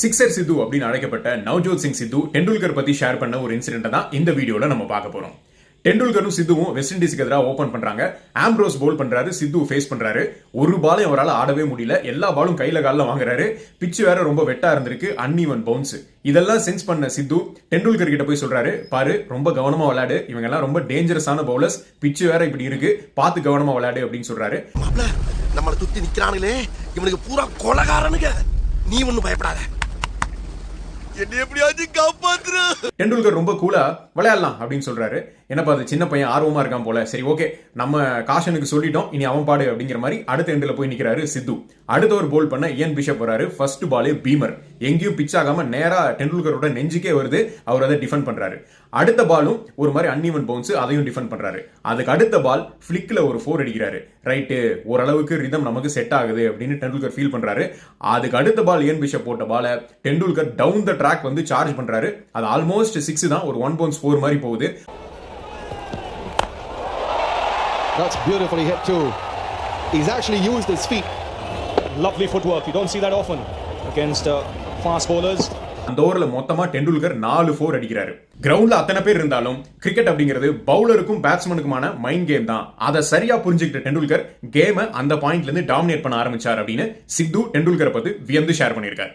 Sixer சித்து அப்படின்னு அழைக்கப்பட்ட நவ்ஜோத் சிங் சித்து டெண்டுல்கர் பத்தி ஷேர் பண்ண ஒரு இன்சிடென்ட் தான் இந்த வீடியோல நம்ம பார்க்க போறோம். டெண்டுல்கரும் சித்துவும் வெஸ்ட் இண்டீஸ்க்கு எதிராக ஓபன் பண்றாங்க. ஆம்ப்ரோஸ் போல் பண்றாரு, சித்து ஃபேஸ் பண்றாரு. ஒரு பாலையும் அவரால் ஆடவே முடியல. எல்லா பாலும் கையில காலில் வாங்குறாரு. பிச்சு வேற ரொம்ப வெட்டா இருந்திருக்கு, அன்இவன் பவுன்ஸ். இதெல்லாம் சென்ஸ் பண்ண சித்து டெண்டுல்கர் கிட்ட போய் சொல்றாரு, பாரு ரொம்ப கவனமா விளையாடு, இவங்க எல்லாம் ரொம்ப டேஞ்சரஸான பவுலர்ஸ், பிச்சு வேற இப்படி இருக்கு, பார்த்து கவனமா விளையாடு அப்படின்னு சொல்றாரு. நம்மள சுத்தி நிக்கிறானுங்களே இவனுக்கு பூரா கொலகாரனுங்க, நீ ஒண்ணும் பயப்படாத, என்ன எப்படியாச்சும் காப்பாத்துற. டெண்டுல்கர் ரொம்ப கூலா விளையாடலாம் அப்படின்னு சொல்றாரு. என்னப்பா அது சின்ன பையன் ஆர்வமா இருக்கான் போல, சரி ஓகே நம்ம காஷனுக்கு சொல்லிட்டோம், இனி அவன் பாடு அப்படிங்கிற மாதிரி அடுத்த எண்டில் போய் நிக்கிறாரு சித்து. அடுத்த ஒரு போல் பண்ண இயன் பிஷப் வராரு. ஃபர்ஸ்ட் பாலே பீமர், எங்கேயும் பிச் ஆகாம நேரா டெண்டுல்கரோட நெஞ்சுக்கே வருது. அவர் அதை டிஃபெண்ட் பண்றாரு. அடுத்த பாலும் ஒரு மாதிரி அன்இவன் பவுன்ஸ், அதையும் டிஃபெண்ட் பண்றாரு. அதுக்கு அடுத்த பால் ஃபிளிக்ல ஒரு 4 அடிக்கிறாரு. ரைட்டு, ஓரளவுக்கு ரிதம் நமக்கு செட் ஆகுது அப்படின்னு டெண்டுல்கர் ஃபீல் பண்றாரு. அதுக்கு அடுத்த பால் இயன் பிஷப் போட்ட பால டெண்டுல்கர் டவுன் த ட்ராக் வந்து சார்ஜ் பண்றாரு. அது ஆல்மோஸ்ட் 6 தான், ஒரு 1 bounce 4 மாதிரி போகுது. That's beautifully hit too. He's actually used his feet. Lovely footwork. You don't see that often against fast bowlers. அந்த ஓவர்ல மொத்தமா டெண்டுல்கர் 4 4 அடிக்கிறாரு. கிரவுண்ட்ல அத்தனை பேர் இருந்தாலும் கிரிக்கெட் அப்படிங்கிறது பவுலருக்கும் பேட்ஸ்மேனுக்குமான மைண்ட் கேம் தான். அதை சரியா புரிஞ்சுக்கிட்ட டெண்டுல்கர் கேமை அந்த பாயிண்ட்ல இருந்து டாமினேட் பண்ண ஆரம்பிச்சார் அப்படின்னு சித்து டெண்டுல்கரை பத்தி வியந்து ஷேர் பண்ணியிருக்காரு.